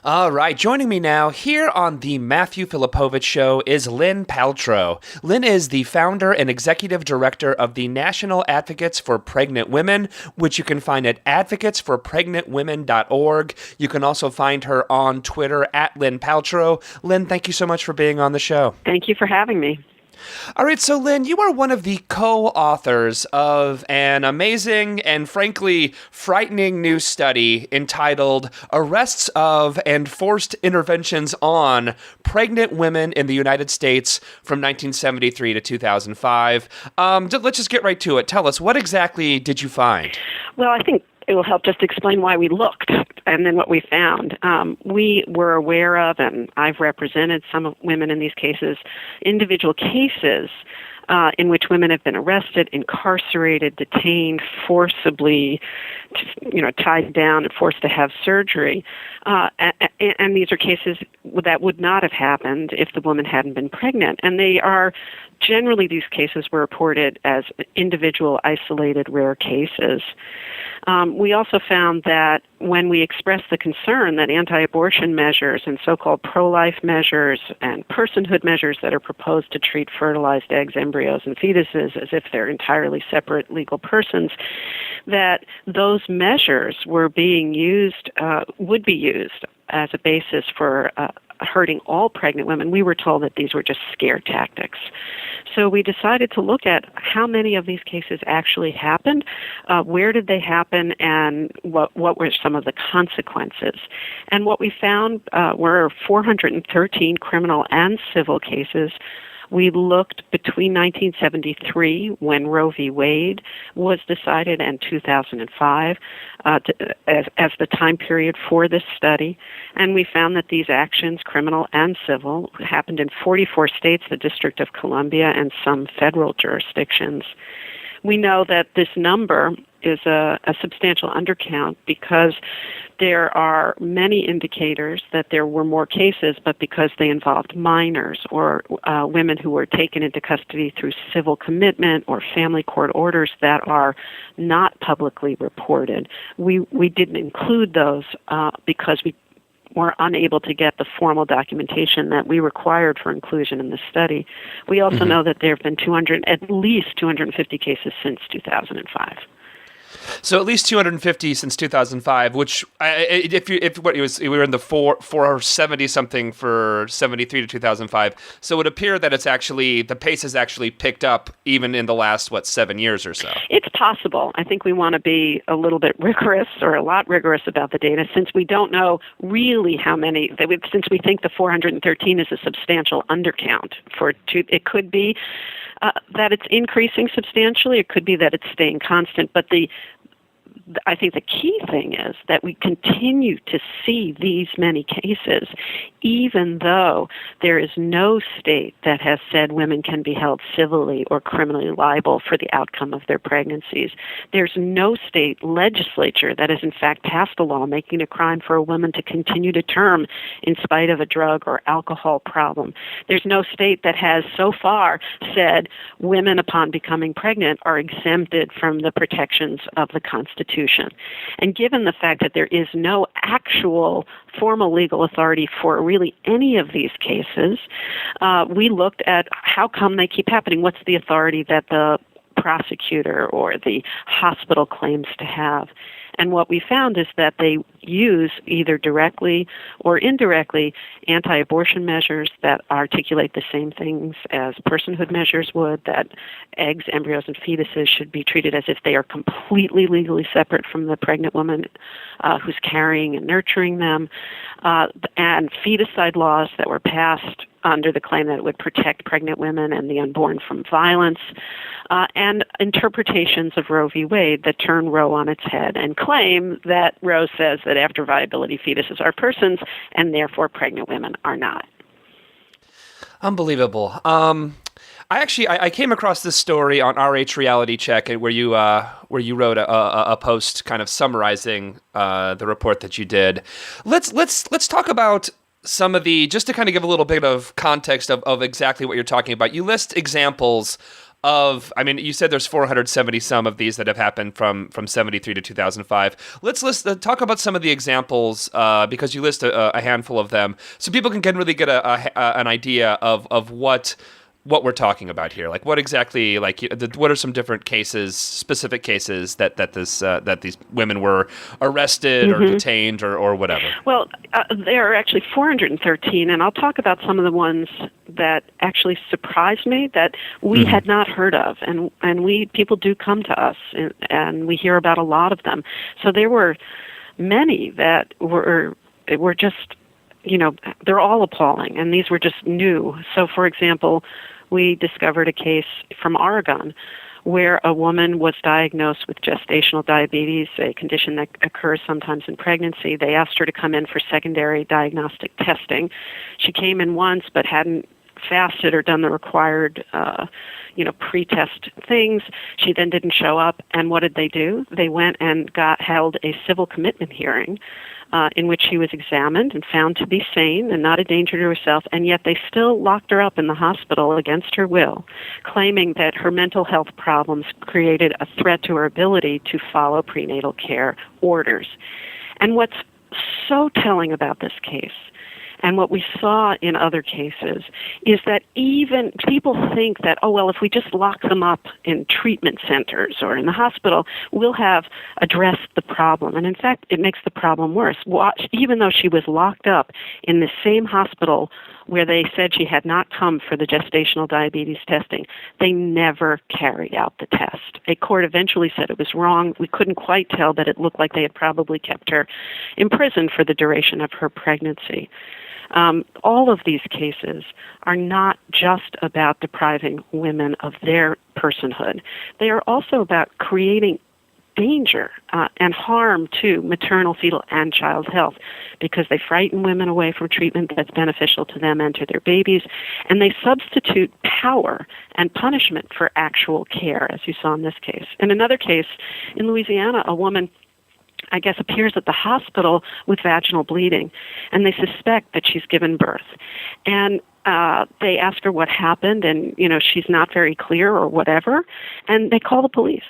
All right, joining me now here on the Matthew Filipowicz Show is Lynn Paltrow. Lynn is the founder and executive director of the National Advocates for Pregnant Women, which you can find at advocatesforpregnantwomen.org. You can also find her on Twitter at Lynn Paltrow. Lynn, thank you so much for being on the show. Thank you for having me. All right, so Lynn, you are one of the co-authors of an amazing and frankly frightening new study entitled Arrests of and Forced Interventions on Pregnant Women in the United States from 1973 to 2005. Let's just get right to it. Tell us, what exactly did you find? Well, I think it will help just explain why we looked and then what we found. We were aware of, and I've represented some women in these cases, individual cases in which women have been arrested, incarcerated, detained, forcibly, tied down and forced to have surgery. And these are cases that would not have happened if the woman hadn't been pregnant. And generally these cases were reported as individual, isolated, rare cases. We also found that when we expressed the concern that anti-abortion measures and so-called pro-life measures and personhood measures that are proposed to treat fertilized eggs, embryos, and fetuses as if they're entirely separate legal persons, that those measures would be used as a basis for hurting all pregnant women. We were told that these were just scare tactics. So we decided to look at how many of these cases actually happened, where did they happen, and what were some of the consequences. And what we found were 413 criminal and civil cases. We looked between 1973, when Roe v. Wade was decided, and 2005 as the time period for this study. And we found that these actions, criminal and civil, happened in 44 states, the District of Columbia, and some federal jurisdictions. We know that this number is a substantial undercount because there are many indicators that there were more cases, but because they involved minors or women who were taken into custody through civil commitment or family court orders that are not publicly reported. We didn't include those because we were unable to get the formal documentation that we required for inclusion in the study. We also know that there have been at least 250 cases since 2005. So at least 250 since 2005, which we were in the 470 something for 73 to 2005. So it would appear that the pace has actually picked up even in the last 7 years or so. It's possible. I think we want to be a little bit rigorous, or a lot rigorous about the data, since we don't know really how many. Since we think the 413 is a substantial undercount it could be that it's increasing substantially. It could be that it's staying constant, but I think the key thing is that we continue to see these many cases, even though there is no state that has said women can be held civilly or criminally liable for the outcome of their pregnancies. There's no state legislature that has in fact passed a law making it a crime for a woman to continue to term in spite of a drug or alcohol problem. There's no state that has so far said women upon becoming pregnant are exempted from the protections of the Constitution. And given the fact that there is no actual formal legal authority for really any of these cases, we looked at how come they keep happening. What's the authority that the prosecutor or the hospital claims to have? And what we found is that they use, either directly or indirectly, anti-abortion measures that articulate the same things as personhood measures would, that eggs, embryos, and fetuses should be treated as if they are completely legally separate from the pregnant woman who's carrying and nurturing them, and feticide laws that were passed under the claim that it would protect pregnant women and the unborn from violence, and interpretations of Roe v. Wade that turn Roe on its head and claim that Roe says that after viability fetuses are persons and therefore pregnant women are not. Unbelievable. I came across this story on RH Reality Check where you wrote a post kind of summarizing the report that you did. Let's talk about some of just to kind of give a little bit of context of exactly what you're talking about. You list examples I mean, you said there's 470 some of these that have happened from 73 to 2005. Let's talk about some of the examples because you list a handful of them, so people can really get an idea of what we're talking about here. Like, what exactly, what are some different cases, specific cases that these women were arrested or detained or whatever? Well, there are actually 413, and I'll talk about some of the ones that actually surprised me that we had not heard of, and people do come to us, and we hear about a lot of them. So there were many that were just, they're all appalling, and these were just new. So, for example, we discovered a case from Oregon where a woman was diagnosed with gestational diabetes, a condition that occurs sometimes in pregnancy. They asked her to come in for secondary diagnostic testing. She came in once but hadn't fasted or done the required, pre-test things. She then didn't show up, and what did they do? They went and held a civil commitment hearing in which she was examined and found to be sane and not a danger to herself, and yet they still locked her up in the hospital against her will, claiming that her mental health problems created a threat to her ability to follow prenatal care orders. And what's so telling about this case, and what we saw in other cases, is that even people think that, if we just lock them up in treatment centers or in the hospital, we'll have addressed the problem. And in fact, it makes the problem worse. Even though she was locked up in the same hospital where they said she had not come for the gestational diabetes testing, they never carried out the test. A court eventually said it was wrong. We couldn't quite tell, but it looked like they had probably kept her imprisoned for the duration of her pregnancy. All of these cases are not just about depriving women of their personhood. They are also about creating danger and harm to maternal, fetal, and child health because they frighten women away from treatment that's beneficial to them and to their babies, and they substitute power and punishment for actual care, as you saw in this case. In another case, in Louisiana, a woman appears at the hospital with vaginal bleeding, and they suspect that she's given birth. And they ask her what happened, and, she's not very clear or whatever, and they call the police.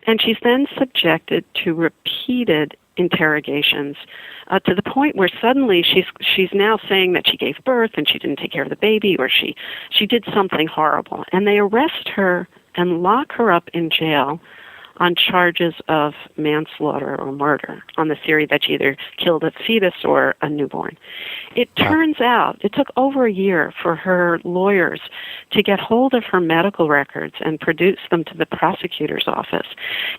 And she's then subjected to repeated interrogations to the point where suddenly she's now saying that she gave birth and she didn't take care of the baby, or she did something horrible. And they arrest her and lock her up in jail on charges of manslaughter or murder on the theory that she either killed a fetus or a newborn. It turns out it took over a year for her lawyers to get hold of her medical records and produce them to the prosecutor's office.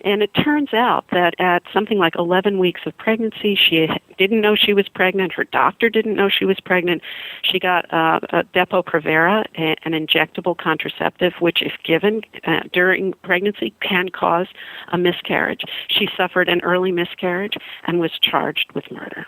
And it turns out that at something like 11 weeks of pregnancy, she didn't know she was pregnant. Her doctor didn't know she was pregnant. She got a Depo-Provera, an injectable contraceptive, which if given during pregnancy can cause a miscarriage. She suffered an early miscarriage and was charged with murder.